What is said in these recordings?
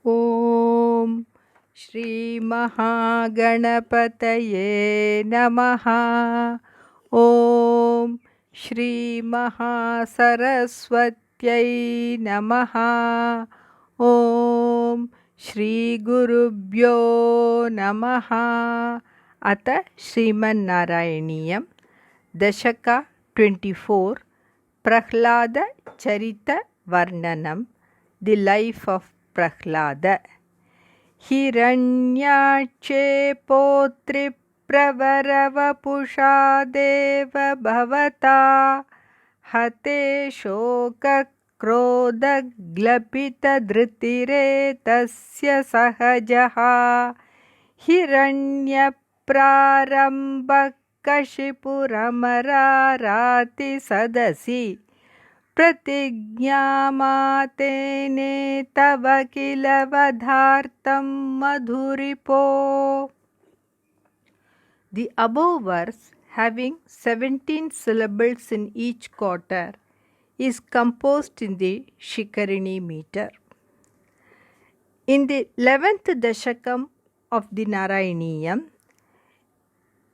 ॐ श्रीमहागणपतये नमः। ॐ श्रीमहासरस्वत्यै नमः। ॐ श्रीगुरुभ्यो नमः। अथ श्रीमन्नारायणीयं दशक 24 प्रह्लादचरितवर्णनं The life of Prahlada. हिरण्याक्षे पौत्रि प्रवरवपुषा देव भवता हते शोकक्रोधग्लपितधृतिरेतस्य सहजः हिरण्यप्रारम्भः कशिपुरमराराति सदसि प्रतिज्ञामातेने तव किल वधार्थं मधुरिपो. The above verse, having 17 syllables in each quarter, is composed in the Shikarini meter. In the 11th Dashakam of the Narayaniyam,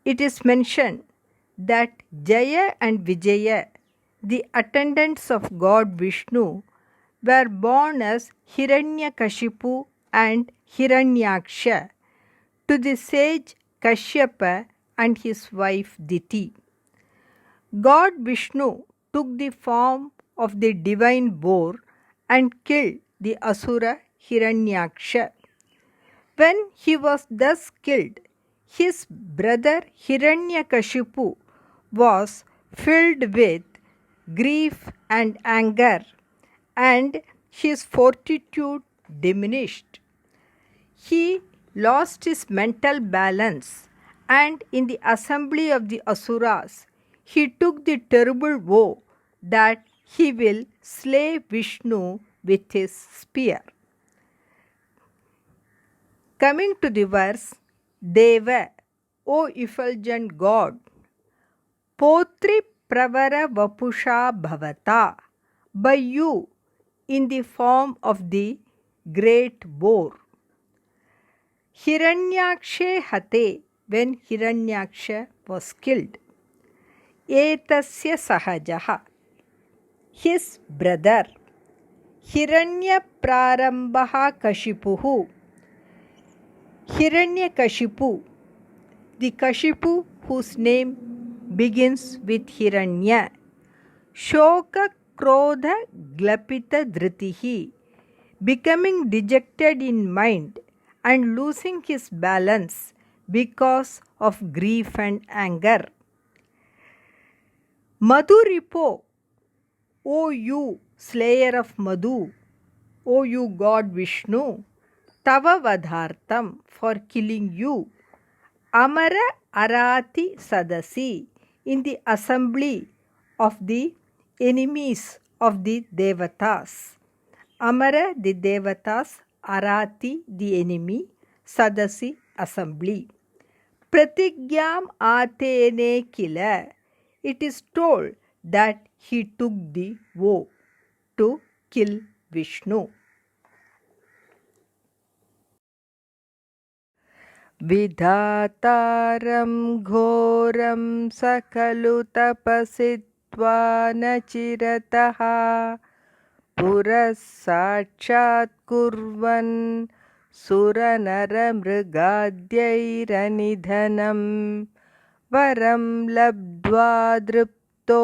it is mentioned that Jaya and Vijaya, the attendants of God Vishnu, were born as Hiranyakashipu and Hiranyaksha to the sage Kashyapa and his wife Diti. God Vishnu took the form of the divine boar and killed the Asura Hiranyaksha. When he was thus killed, his brother Hiranyakashipu was filled with grief and anger, and his fortitude diminished. He lost his mental balance, and in the assembly of the Asuras, he took the terrible vow that he will slay Vishnu with his spear. Coming to the verse, Deva, O effulgent God, Potri Pravara Vapusha Bhavata, by you in the form of the great boar. Hiranyakshe Hate, when Hiranyaksha was killed. Etasya Sahajaha, his brother. Hiranya Prarambaha Kashipuhu, Hiranyakashipu, the Kashipu whose name begins with Hiranya. Shoka Krodha Glapita Dhritihi, becoming dejected in mind and losing his balance because of grief and anger. Madhuripo, O you slayer of Madhu, O you God Vishnu, Tava Vadhartam, for killing you, Amara Arati Sadasi, in the assembly of the enemies of the Devatas. Amara, the Devatas, Arati, the enemy, Sadasi, assembly. Pratigyam Atene Kila, it is told that he took the vow to kill Vishnu. विधातारं घोरं सकलु तपसित्वा न चिरतः पुरः साक्षात् कुर्वन् सुरनरमृगाद्यैरनिधनं वरं लब्ध्वा दृप्तो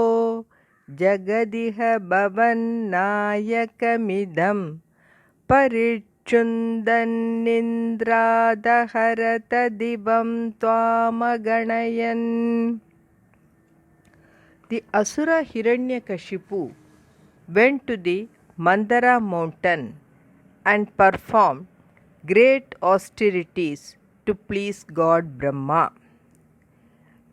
जगदिह भवन्नायकमिदं परिच्छुन्दन्निन्द्रादहरत दिवं त्वामगणयन्. The Asura Hiranyakashipu went to the Mandara mountain and performed great austerities to please God Brahma.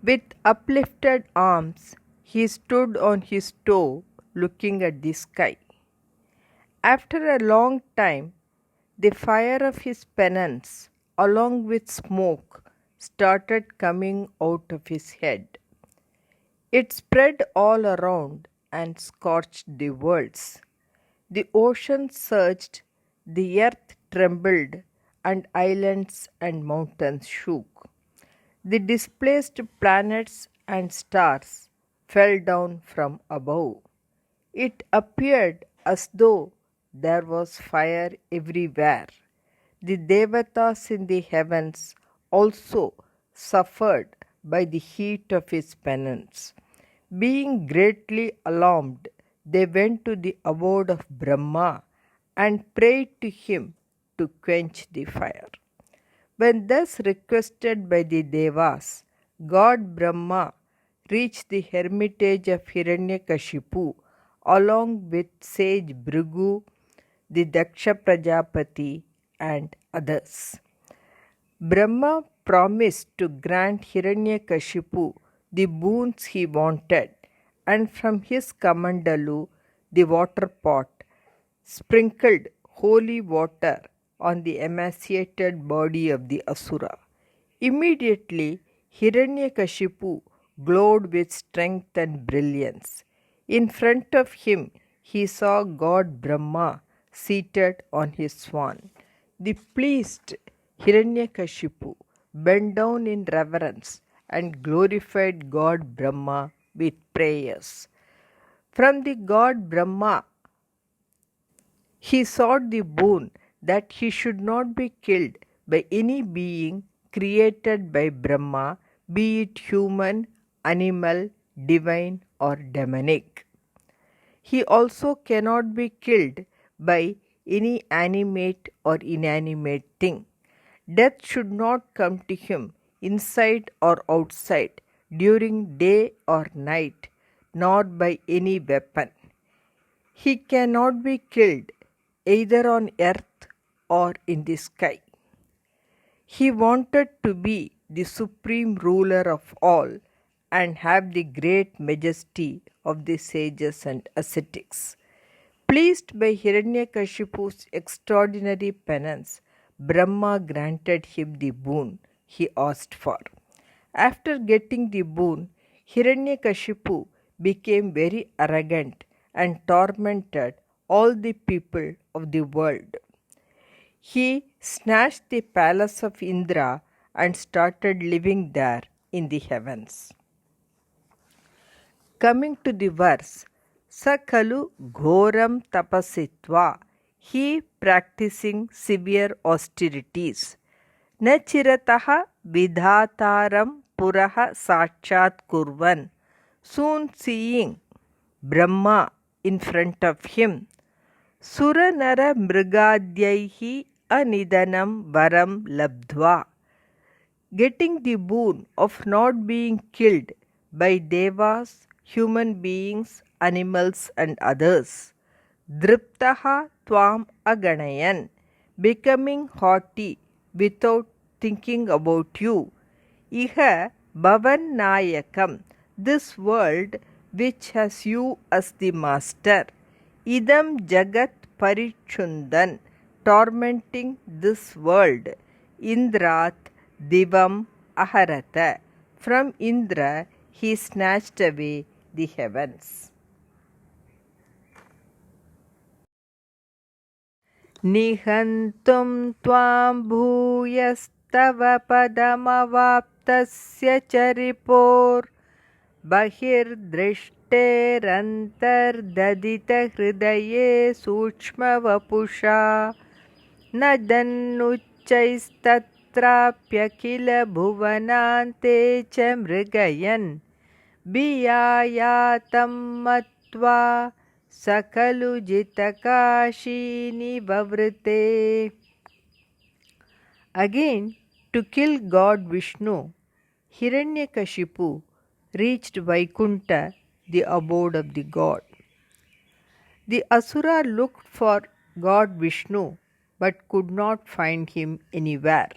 With uplifted arms, he stood on his toe looking at the sky. After a long time, the fire of his penance, along with smoke, started coming out of his head. It spread all around and scorched the worlds. The ocean surged, the earth trembled, and islands and mountains shook. The displaced planets and stars fell down from above. It appeared as though there was fire everywhere. The Devatas in the heavens also suffered by the heat of his penance. Being greatly alarmed, they went to the abode of Brahma and prayed to him to quench the fire. When thus requested by the Devas, God Brahma reached the hermitage of Hiranyakashipu along with sage Bhrigu, the Daksha Prajapati, and others. Brahma promised to grant Hiranyakashipu the boons he wanted, and from his kamandalu, the water pot, sprinkled holy water on the emaciated body of the Asura. Immediately, Hiranyakashipu glowed with strength and brilliance. In front of him, he saw God Brahma seated on his swan. The pleased Hiranyakashipu bent down in reverence and glorified God Brahma with prayers. From the God Brahma, he sought the boon that he should not be killed by any being created by Brahma, be it human, animal, divine, or demonic. He also cannot be killed by any animate or inanimate thing. Death should not come to him inside or outside, during day or night, nor by any weapon. He cannot be killed either on earth or in the sky. He wanted to be the supreme ruler of all and have the great majesty of the sages and ascetics. Pleased by Hiranyakashipu's extraordinary penance, Brahma granted him the boon he asked for. After getting the boon, Hiranyakashipu became very arrogant and tormented all the people of the world. He snatched the palace of Indra and started living there in the heavens. Coming to the verse, Sakalu Ghoram Tapasitva, he practicing severe austerities. Nachirataha Vidhataram Puraha Sachat Kurvan, soon seeing Brahma in front of him. Suranara Mrigadyaihi Anidanam Varam Labdva, getting the boon of not being killed by devas, human beings, animals, and others. Driptaha Tvam Aganayan, becoming haughty without thinking about you. Iha Bhavan Nayakam, this world which has you as the master. Idam Jagat Parichundan, tormenting this world. Indrat Divam Aharata, from Indra he snatched away the heavens. Nihantum Tvam Bhuyastava Padamavaptasya Charipor Bahirdrishterantardadita Hridaye Suchma Vapusha Nadannuchaistatrapyakila Bhuvanante cha Mrigayan Biyayatam Matva Sakalu Jitakashini Vavrite. Again, to kill God Vishnu, Hiranyakashipu reached Vaikunta, the abode of the god. The Asura looked for God Vishnu but could not find him anywhere.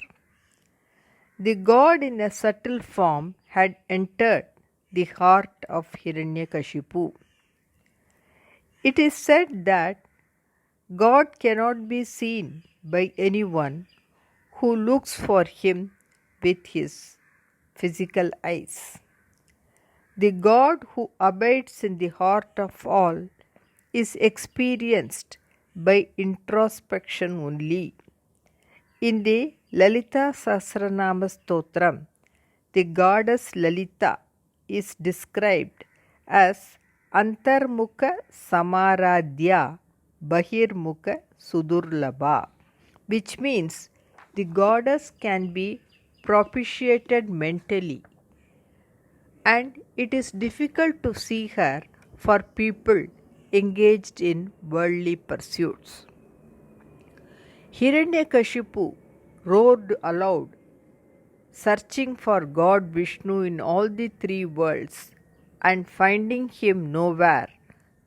The god in a subtle form had entered the heart of Hiranyakashipu. It is said that God cannot be seen by anyone who looks for him with his physical eyes. The God who abides in the heart of all is experienced by introspection only. In the Lalita Sahasranama Stotram, the goddess Lalita is described as Antarmukha Samaradhya Bahirmukha Sudurlabha, which means the goddess can be propitiated mentally, and it is difficult to see her for people engaged in worldly pursuits. Hiranyakashipu roared aloud, searching for God Vishnu in all the three worlds, and finding him nowhere,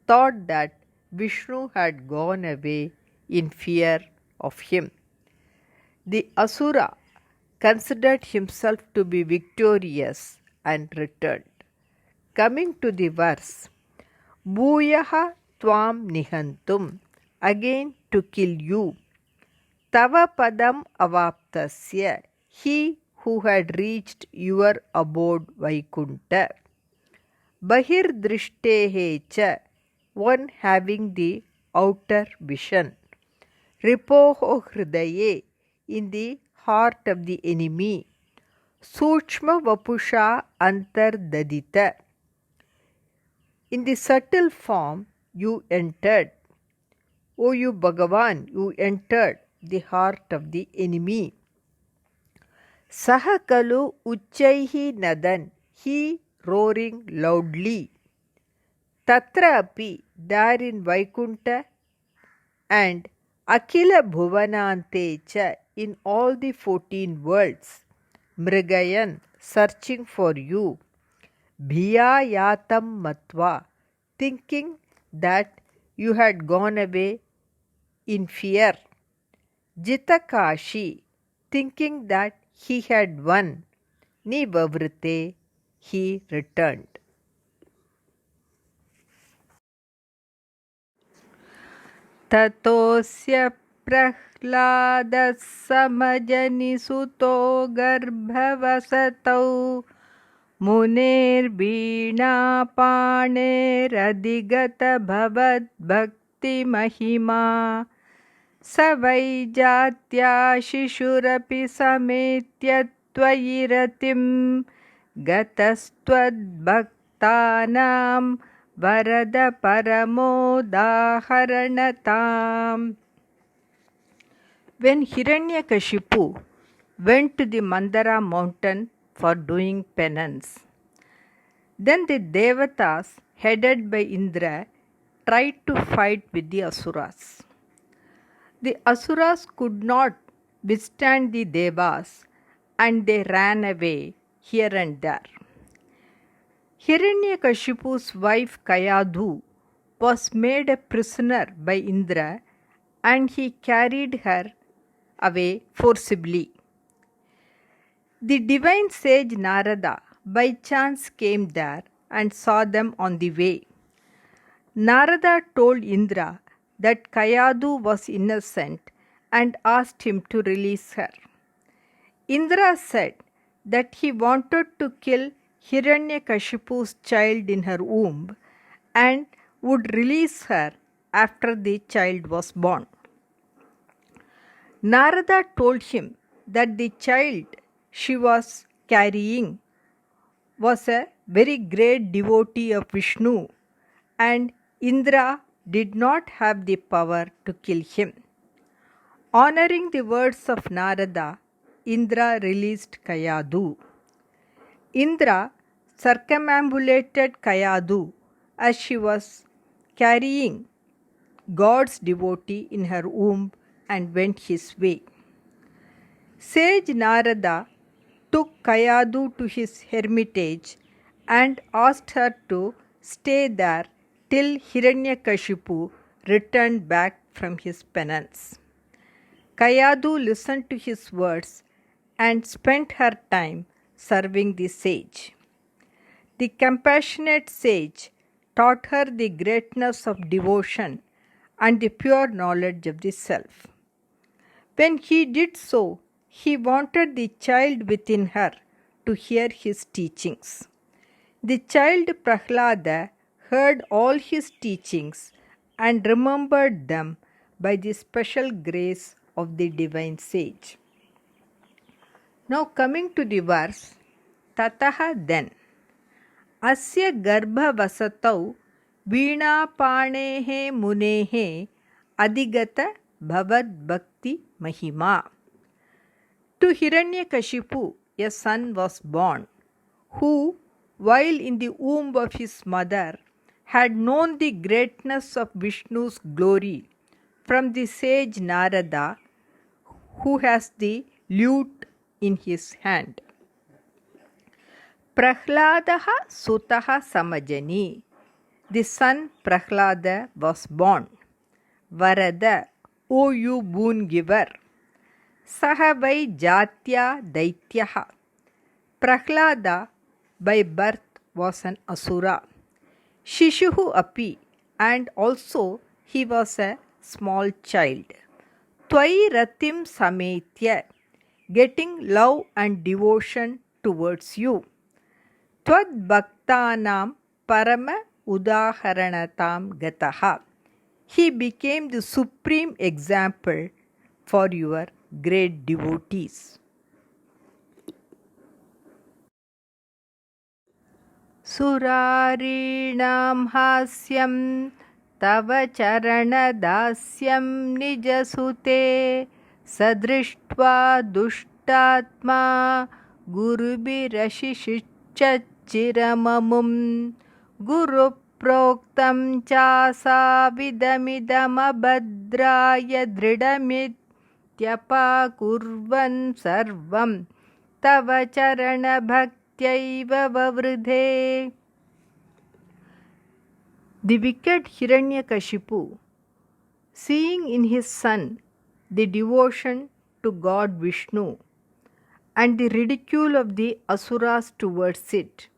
thought that Vishnu had gone away in fear of him. The Asura considered himself to be victorious and returned. Coming to the verse, Bhuyaha Tvam Nihantum, again to kill you. Tava Padam Avaptasya, he who had reached your abode Vaikunta. Bahir Drishtehe cha, one having the outer vision. Ripoho Hridaye, in the heart of the enemy. Suchma Vapusha Antar Dadita, in the subtle form you entered. O you Bhagavan, you entered the heart of the enemy. Sahakalu Uchaihi Nadan, he roaring loudly. Tatra api, there in Vaikunta, and Akila Bhuvanante cha, in all the 14 worlds. Mrigayan, searching for you. Bhiya yatam matva, thinking that you had gone away in fear. Jitakashi, thinking that he had won. Nivavrite, he returned. Tatosya prahladas samajani suto garbhavasatau मुनेर्वीणा पाणेरधिगत भवद्भक्ति महिमा स वै जात्या शिशुरपि समेत्य त्वयि रतिं गतस्त्वद्भक्तानां वरद परमोदाहरणताम्. When Hiranyakashipu went to the Mandara mountain for doing penance, then the Devatas, headed by Indra, tried to fight with the Asuras. The Asuras could not withstand the Devas, and they ran away here and there. Hiranyakashipu's wife Kayadhu was made a prisoner by Indra, and he carried her away forcibly. The divine sage Narada by chance came there and saw them on the way. Narada told Indra that Kayadhu was innocent and asked him to release her. Indra said that he wanted to kill Hiranyakashipu's child in her womb and would release her after the child was born. Narada told him that the child she was carrying was a very great devotee of Vishnu, and Indra did not have the power to kill him. Honoring the words of Narada, Indra released Kayadhu. Indra circumambulated Kayadhu as she was carrying God's devotee in her womb and went his way. Sage Narada took Kayadhu to his hermitage and asked her to stay there till Hiranyakashipu returned back from his penance. Kayadhu listened to his words and spent her time serving the sage. The compassionate sage taught her the greatness of devotion and the pure knowledge of the self. When he did so, he wanted the child within her to hear his teachings. The child Prahlada heard all his teachings and remembered them by the special grace of the divine sage. Now coming to the verse, Tataha then, Asya garbhavasatau वीणापाणेः मुनेः अधिगत bhavad bhakti mahima. To Hiranyakashipu a son was born, who, while in the womb of his mother, had known the greatness of Vishnu's glory from the sage Narada, who has the lute in his hand. Prahladaha sutaha samajani. The son Prahlada was born. Varada, O you boon giver. Saha vai jatya daityaha. Prahlada by birth was an asura. Shishuhu api, and also he was a small child. Tvai ratim sametya, getting love and devotion towards you. Tvad bhaktanam parama udaharanatam gataha. He became the supreme example for your great devotees. Surarinam hasyam tava charanadasyam nijasute sadrishtva dushtatma gurubirashishichchiramamum guru proktam chasa vidamidamabhadraya dridamityapa kurvan sarvam tava charana bhaktiyaiva vavridhe. The wicked Hiranyakashipu, seeing in his son the devotion to God Vishnu and the ridicule of the asuras towards it,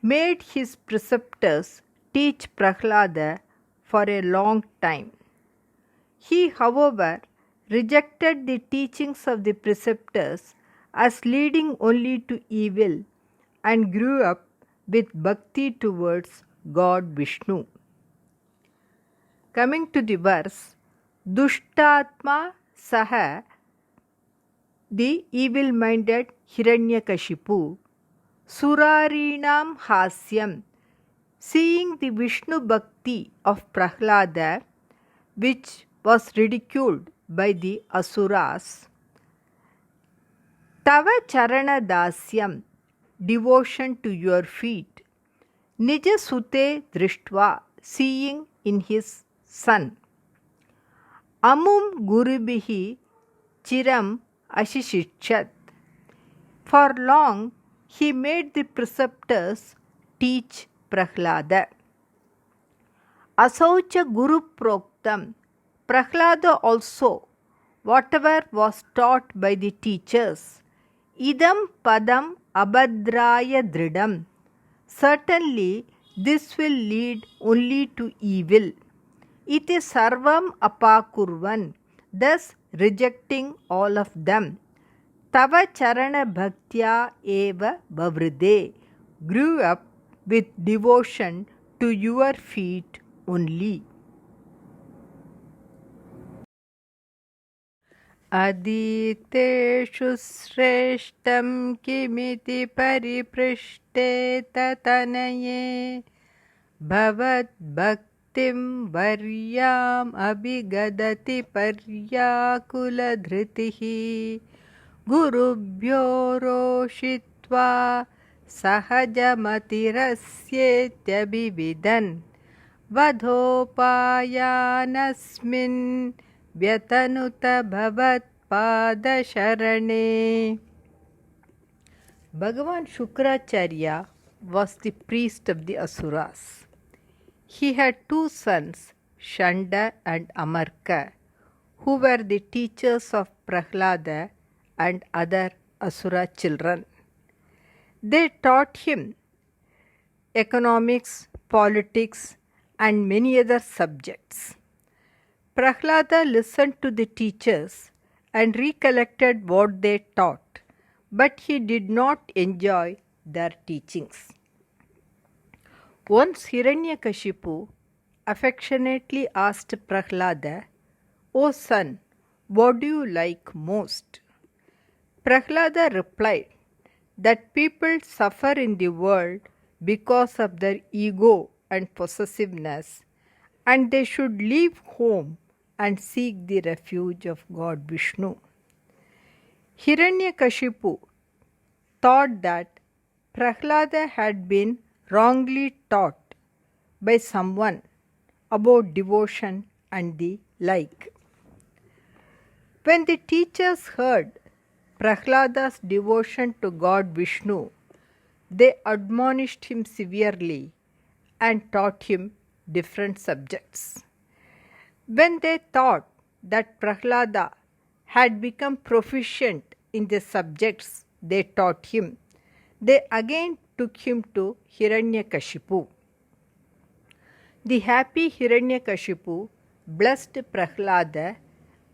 made his preceptors teach Prahlada for a long time. He, however, rejected the teachings of the preceptors as leading only to evil and grew up with bhakti towards God Vishnu. Coming to the verse, Dushtatma Saha, the evil-minded Hiranyakashipu, Surarinam Hasyam, seeing the Vishnu Bhakti of Prahlada, which was ridiculed by the Asuras, Tava Charana Dasyam, devotion to your feet, Nija Sute Drishtva, seeing in his son, Amum Gurubihi Chiram Ashishichat. For long he made the preceptors teach Prahlada. Asaucha Guru Proktam, Prahlada also, whatever was taught by the teachers, Idam Padam Abhadraya Dridam, certainly this will lead only to evil. Iti Sarvam Apakurvan, thus rejecting all of them. Tava Charana Bhaktya Eva Vavride, grew up with devotion to your feet only. Aditeshu sreshtam kimiti pariprishthe tatanaye bhavat bhaktim varyam abhigadati paryakula dhritihi gurubhyo roshitva sahajamatirasyetyabhividan vadhopayanasmin Vyatanuta bhavat pada sharane. Bhagavan Shukracharya was the priest of the Asuras. He had two sons, Shanda and Amarka, who were the teachers of Prahlada and other Asura children. They taught him economics, politics, and many other subjects. Prahlada listened to the teachers and recollected what they taught, but he did not enjoy their teachings. Once Hiranyakashipu affectionately asked Prahlada, "O son, what do you like most?" Prahlada replied that people suffer in the world because of their ego and possessiveness, and they should leave home and seek the refuge of God Vishnu. Hiranyakashipu thought that Prahlada had been wrongly taught by someone about devotion and the like. When the teachers heard Prahlada's devotion to God Vishnu, they admonished him severely and taught him different subjects. When they thought that Prahlada had become proficient in the subjects they taught him, they again took him to Hiranyakashipu. The happy Hiranyakashipu blessed Prahlada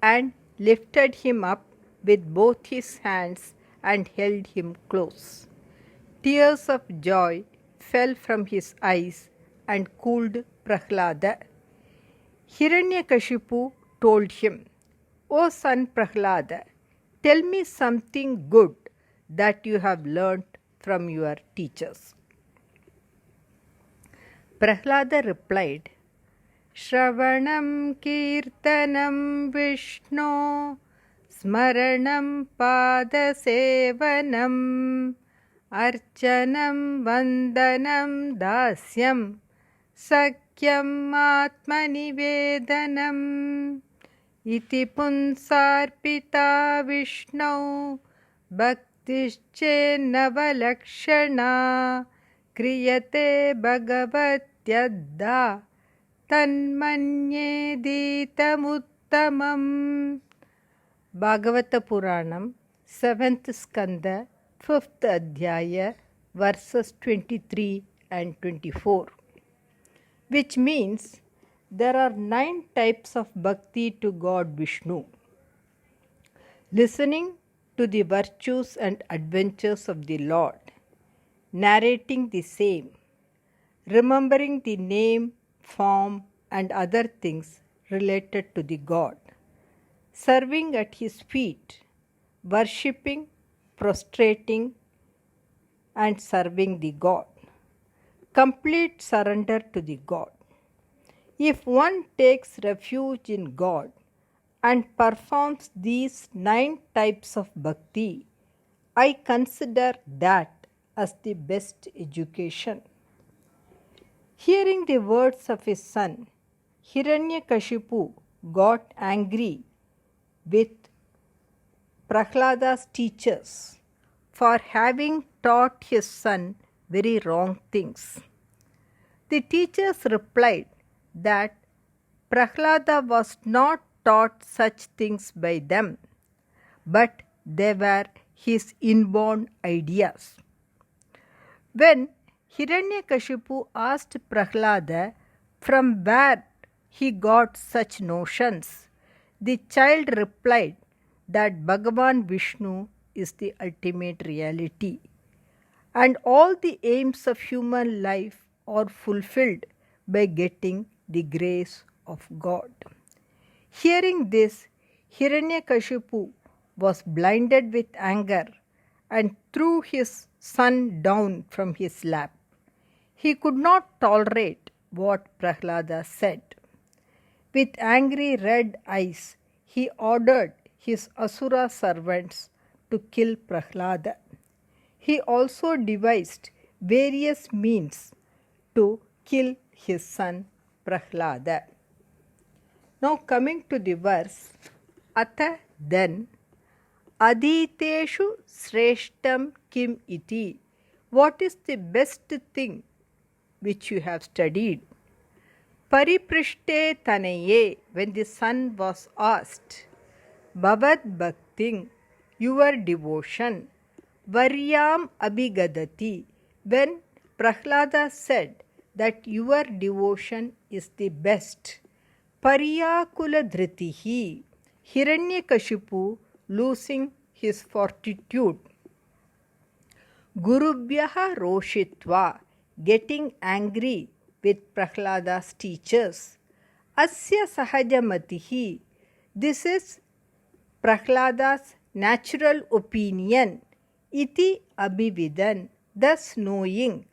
and lifted him up with both his hands and held him close. Tears of joy fell from his eyes and cooled Prahlada. Hiranyakashipu told him, "O son Prahlada, tell me something good that you have learnt from your teachers." Prahlada replied, "Shravanam kirtanam Vishno, smaranam padasevanam, archanam vandanam dasyam, sakyam atmanivedanam, iti punsarpita Vishnau, bhaktischennavalakshana, kriyate bhagavatyadda, tanmanyedhitamuttamam." Bhagavata Puranam, 7th Skanda, 5th Adhyaya, verses 23 and 24. Which means there are 9 types of bhakti to God Vishnu. Listening to the virtues and adventures of the Lord, narrating the same, remembering the name, form, and other things related to the God, serving at his feet, worshipping, prostrating, and serving the God, complete surrender to the God. If one takes refuge in God and performs these 9 types of bhakti, I consider that as the best education. Hearing the words of his son, Hiranyakashipu got angry with Prahlada's teachers for having taught his son very wrong things. The teachers replied that Prahlada was not taught such things by them, but they were his inborn ideas. When Hiranyakashipu asked Prahlada from where he got such notions, the child replied that Bhagavan Vishnu is the ultimate reality, and all the aims of human life are fulfilled by getting the grace of God. Hearing this, Hiranyakashipu was blinded with anger and threw his son down from his lap. He could not tolerate what Prahlada said. With angry red eyes, he ordered his Asura servants to kill Prahlada. He also devised various means to kill his son Prahlada. Now coming to the verse, Atha then, Aditeshu Sreshtam Kim Iti. What is the best thing which you have studied? Pariprishte Tanaye, when the son was asked, Bhavad Bhakting, your devotion, Varyam Abhigadati, when Prahlada said that your devotion is the best, Paryakula Dhritihi, Hiranyakashipu losing his fortitude, Gurubhyaha Roshitva, getting angry with Prahlada's teachers, Asya Sahajamatihi, this is Prahlada's natural opinion, iti abhividan, thus knowing.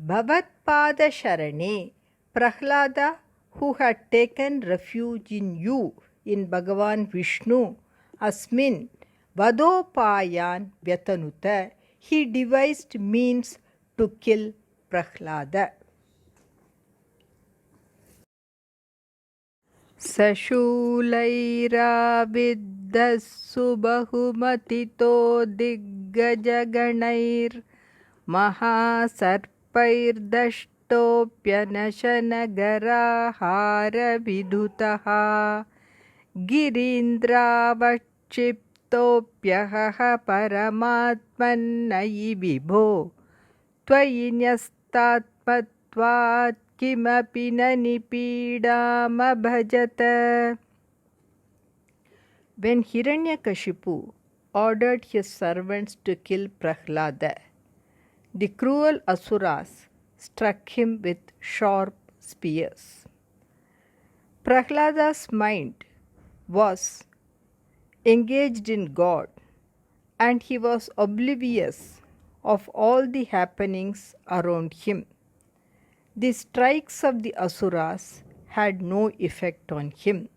Bhavatpada Sharane, Prahlada, who had taken refuge in you, in Bhagavan Vishnu, Asmin, Vadopayan Vyatanuta, he devised means to kill Prahlada. सशूलैराविद्धस्सु बहुमतितो दिग्गजगणैर् महासर्पैर्दष्टोऽप्यनशनगराहारविधुतः गिरीन्द्रावक्षिप्तोऽप्यहः परमात्मन्नयि विभो त्वयि न्यस्तात्मत्वात् किमपि न निपीडामभजत. When Hiranyakashipu ordered his servants to kill Prahlada, the cruel asuras struck him with sharp spears. Prahlada's mind was engaged in God, and he was oblivious of all the happenings around him. The strikes of the asuras had no effect on him.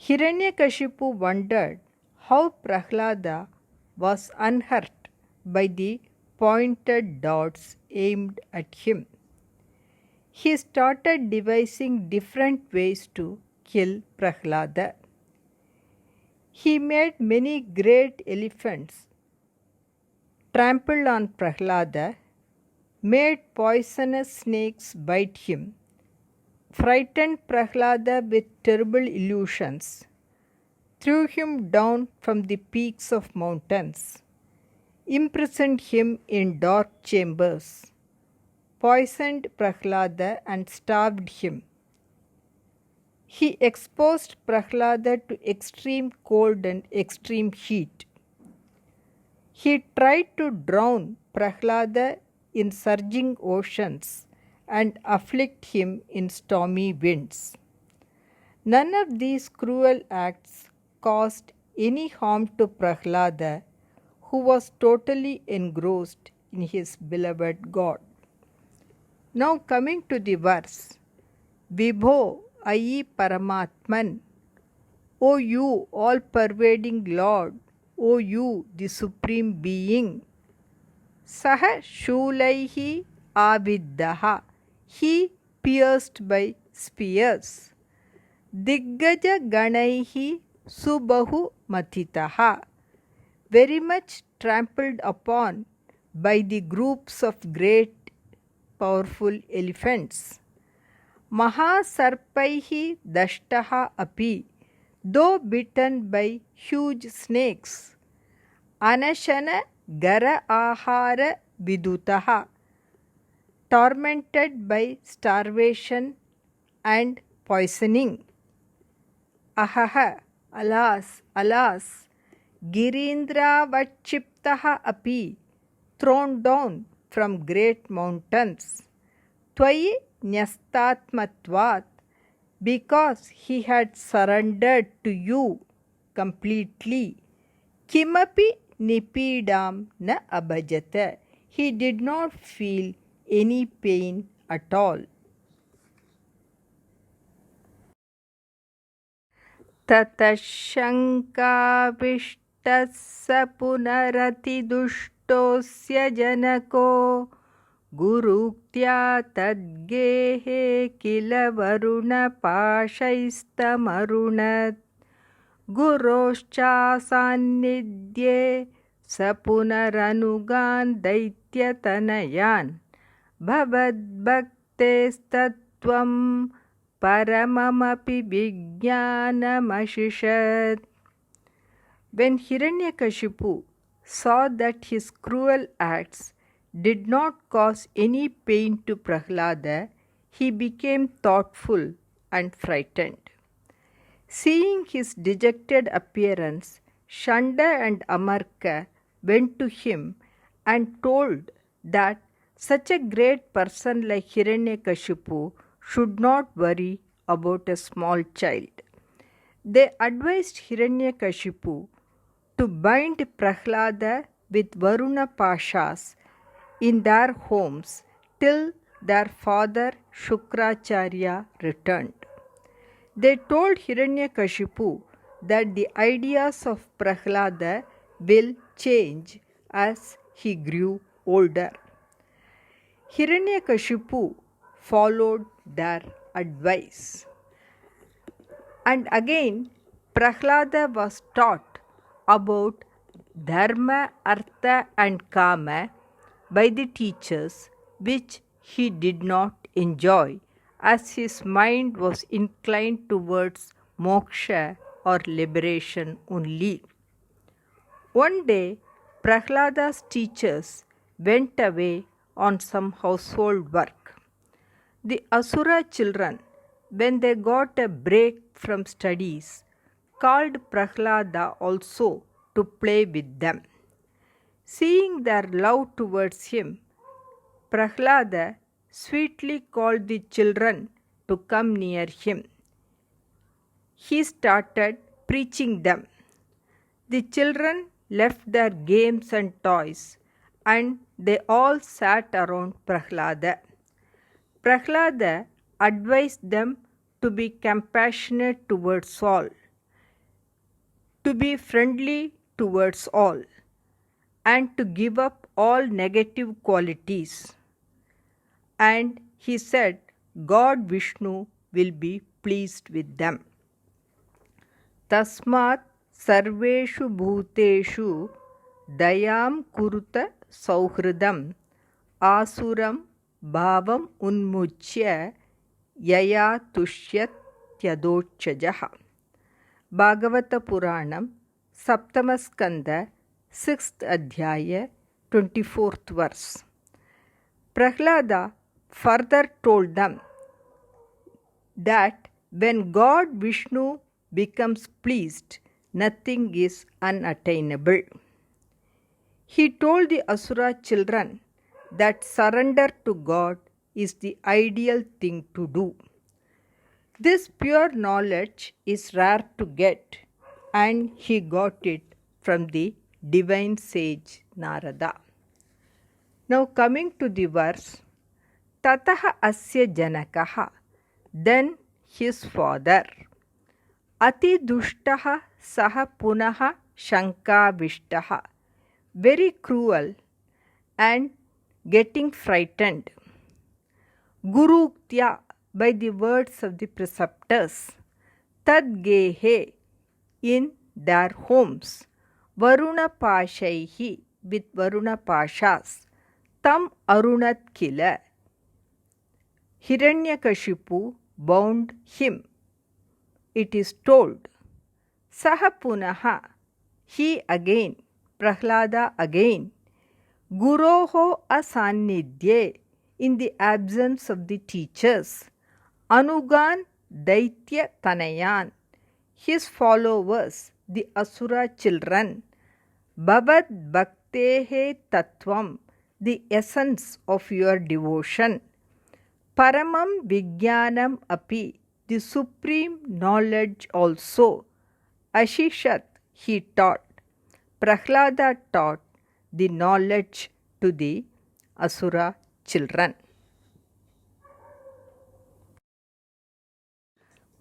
Hiranyakashipu wondered how Prahlada was unhurt by the pointed darts aimed at him. He started devising different ways to kill Prahlada. He made many great elephants trample on Prahlada, made poisonous snakes bite him, frightened Prahlada with terrible illusions, threw him down from the peaks of mountains, imprisoned him in dark chambers, poisoned Prahlada and starved him. He exposed Prahlada to extreme cold and extreme heat. He tried to drown Prahlada in surging oceans and afflict him in stormy winds. None of these cruel acts caused any harm to Prahlada, who was totally engrossed in his beloved God. Now coming to the verse, Vibho Ayi Paramatman, O you all-pervading Lord, O you the Supreme Being. Saha Shulaihi Aviddaha, he pierced by spears. Diggaja Ganaihi Subahu Matitaha, very much trampled upon by the groups of great powerful elephants. Mahasarpaihi Dashtaha Api, though bitten by huge snakes. Anashana Gara Ahara Vidutaha, tormented by starvation and poisoning. Ahaha, alas, alas, Girindra Vachiptaha Api, thrown down from great mountains. Twayi Nyastatmatvat, because he had surrendered to you completely. Kimapi Nipidam na abhajata, he did not feel any pain at all. Tatashankavishtasya punarati dushtosya janako guruktya tadgehe kila varuna pashaistamurunat guroscha sannidhye sapunaranugan daityatanayan bhavadbhaktestatvam paramamapi vijnanamashishat. When Hiranyakashipu saw that his cruel acts did not cause any pain to Prahlada, he became thoughtful and frightened. Seeing his dejected appearance, Shanda and Amarka went to him and told that such a great person like Hiranyakashipu should not worry about a small child. They advised Hiranyakashipu to bind Prahlada with Varuna Pashas in their homes till their father Shukracharya returned. They told Hiranyakashipu that the ideas of Prahlada will change as he grew older. Hiranyakashipu followed their advice. And again, Prahlada was taught about Dharma, Artha, and Kama by the teachers, which he did not enjoy, as his mind was inclined towards moksha or liberation only. One day, Prahlada's teachers went away on some household work. The Asura children, when they got a break from studies, called Prahlada also to play with them. Seeing their love towards him, Prahlada sweetly called the children to come near him. He started preaching them. The children left their games and toys, and they all sat around Prahlada. Prahlada advised them to be compassionate towards all, to be friendly towards all, and to give up all negative qualities. And he said God Vishnu will be pleased with them. Tasmat sarveshu bhuteshu dayam kuruta sauhridam asuram bhavam unmuchya yaya tushyat yadochajaha. Bhagavata Puranam, Saptamaskanda, 6th Adhyaya, 24th verse. Prahlada further told them that when God Vishnu becomes pleased, nothing is unattainable. He told the Asura children that surrender to God is the ideal thing to do. This pure knowledge is rare to get, and he got it from the divine sage Narada. Now coming to the verse, Tataha asya janakaha, then his father, Ati dushtaha saha punaha shankavishtaha, very cruel and getting frightened. Guruktya, by the words of the preceptors, Tadgehe, in their homes, Varuna Pashaihi, with Varuna Pashas, Tam Arunat Kila, Hiranyakashipu bound him. It is told, Saha Punaha, he again, Prahlada again, Guroho asannidhye, in the absence of the teachers, Anugan Daitya Tanayan, his followers, the Asura children, Bhavad Bhaktehe Tattvam, the essence of your devotion, Paramam Vijnanam Api, the supreme knowledge also, Ashishat, he taught. Prahlada taught the knowledge to the Asura children.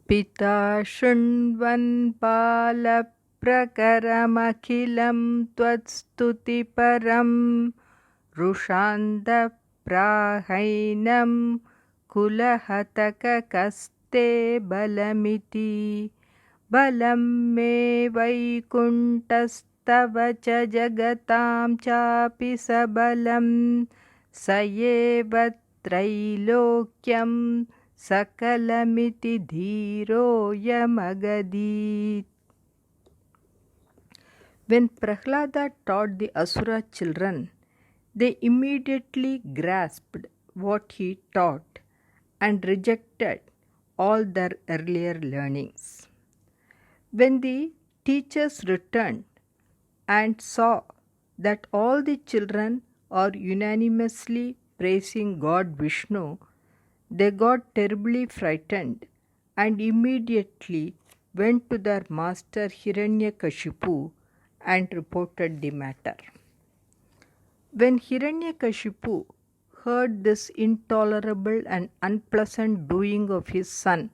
Pita shunvan pala prakaramikhilam tvatstuti param rushanda prahainam kulahataka kaste balamiti balam me vaikuntasthava cha jagatam chapi sabalam sayevat trailokyam sakalamiti dhiro yamagadit. When Prahlada taught the Asura children, they immediately grasped what he taught and rejected all their earlier learnings. When the teachers returned and saw that all the children are unanimously praising God Vishnu, they got terribly frightened and immediately went to their master Hiranyakashipu and reported the matter. When Hiranyakashipu heard this intolerable and unpleasant doing of his son,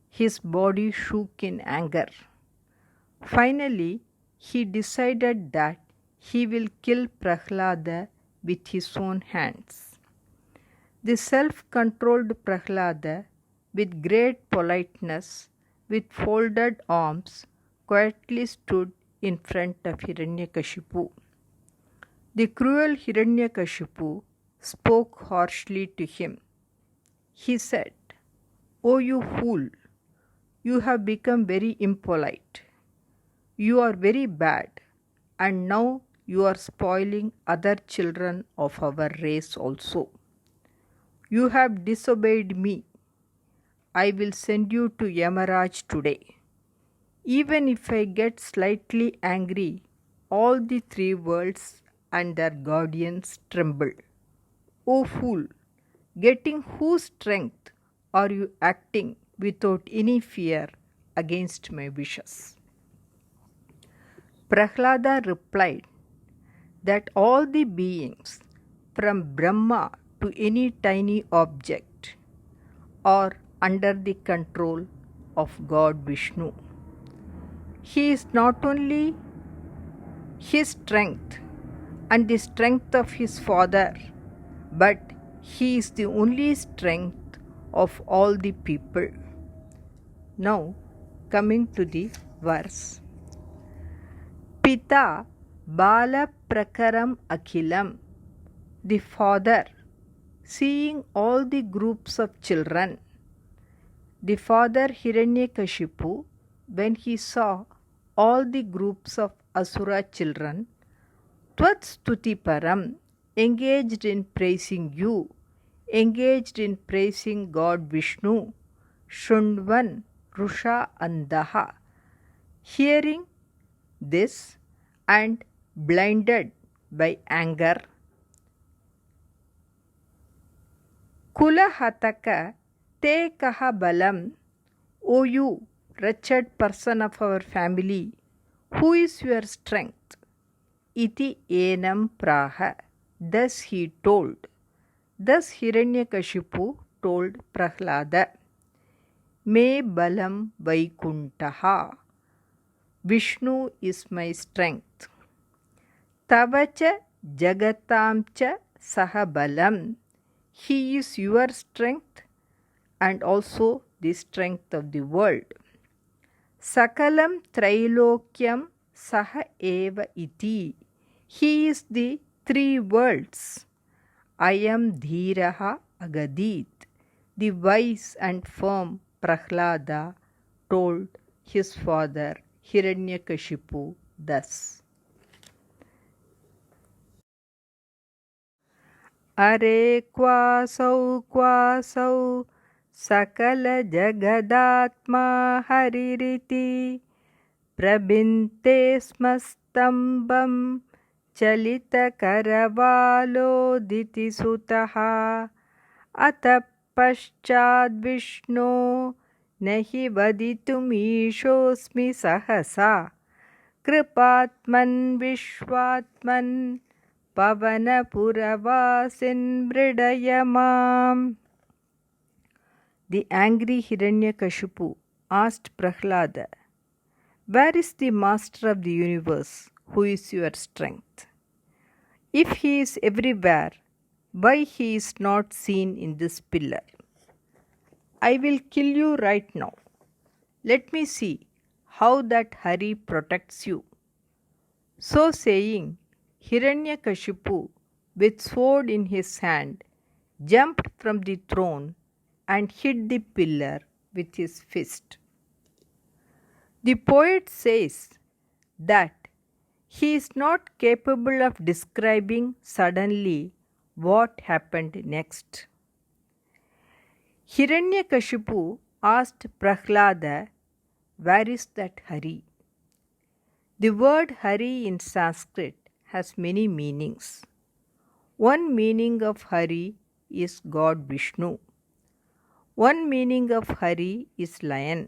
his body shook in anger. Finally, he decided that he will kill Prahlada with his own hands. The self-controlled Prahlada, with great politeness, with folded arms, quietly stood in front of Hiranyakashipu. The cruel Hiranyakashipu spoke harshly to him. He said, "O you fool, you have become very impolite. You are very bad, and now you are spoiling other children of our race also. You have disobeyed me. I will send you to Yamaraj today. Even if I get slightly angry, all the three worlds and their guardians tremble. O fool, getting whose strength are you acting without any fear against my wishes?" Prahlada replied that all the beings, from Brahma to any tiny object, are under the control of God Vishnu. He is not only his strength and the strength of his father, but he is the only strength of all the people. Now, coming to the verse. Pita Bala Prakaram Akhilam. The father, seeing all the groups of children. The father Hiranyakashipu, when he saw all the groups of Asura children, Tvat Stuti Param, engaged in praising you, engaged in praising God Vishnu, Shundvan Rusha Andaha, hearing this and blinded by anger. Kulahataka te kaha balam, O you wretched person of our family, who is your strength? Iti enam praha. Thus he told. Thus Hiranyakashipu told Prahlada. Me balam vaikuntaha. Vishnu is my strength. Tavacha jagatamcha sahabalam. He is your strength and also the strength of the world. Sakalam Trailokyam Saha Eva Iti. He is the three worlds. I am Dhiraha Agadit. The wise and firm Prahlada told his father Hiranyakashipu thus. Are kwasau sakala jagadatma haririti prabinte smastambam chalita karavalo diti sutaha atapaschad vishno nahi vaditum ishosmi sahasa kripatman vishwatman Pavana Puravasin Mridayamam. The angry Hiranyakashipu asked Prahlada, "Where is the master of the universe, who is your strength? If he is everywhere, why he is not seen in this pillar? I will kill you right now. Let me see how that Hari protects you." So saying, Hiranyakashipu, with sword in his hand, jumped from the throne and hit the pillar with his fist. The poet says that he is not capable of describing suddenly what happened next. Hiranyakashipu asked Prahlada, "Where is that Hari?" The word Hari in Sanskrit has many meanings. One meaning of Hari is God Vishnu. One meaning of Hari is lion.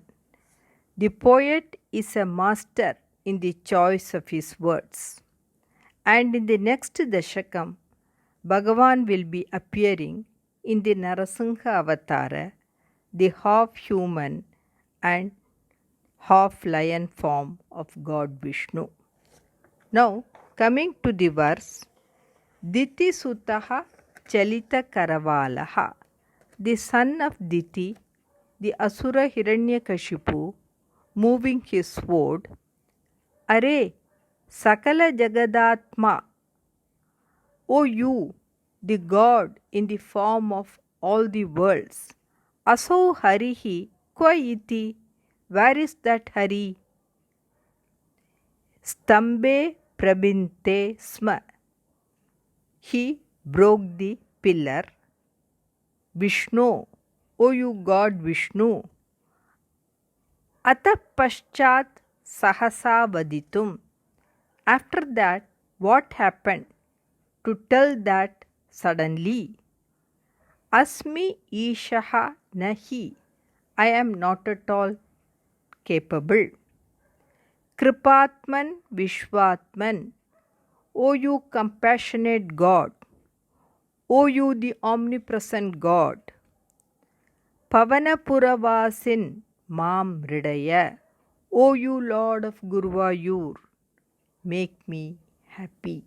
The poet is a master in the choice of his words. And in the next Dashakam, Bhagavan will be appearing in the Narasingha Avatara, the half human and half lion form of God Vishnu. Now, coming to the verse, Diti Sutaha Chalita Karavalaha, the son of Diti, the Asura Hiranyakashipu, moving his sword, Are, Sakala Jagadatma, O you, the God in the form of all the worlds, Asau Harihi Kwa iti, where is that Hari? Stambe Prabinte Sma, he broke the pillar. Vishnu, O you God Vishnu, Atah Paschat Sahasa Vaditum. After that, what happened? To tell that suddenly, Asmi Ishaha Nahi, I am not at all capable. Kripatman Vishwatman, O you compassionate God, O you the omnipresent God. Pavanapuravasin Mam Ridaya, O you Lord of Guruvayur, make me happy.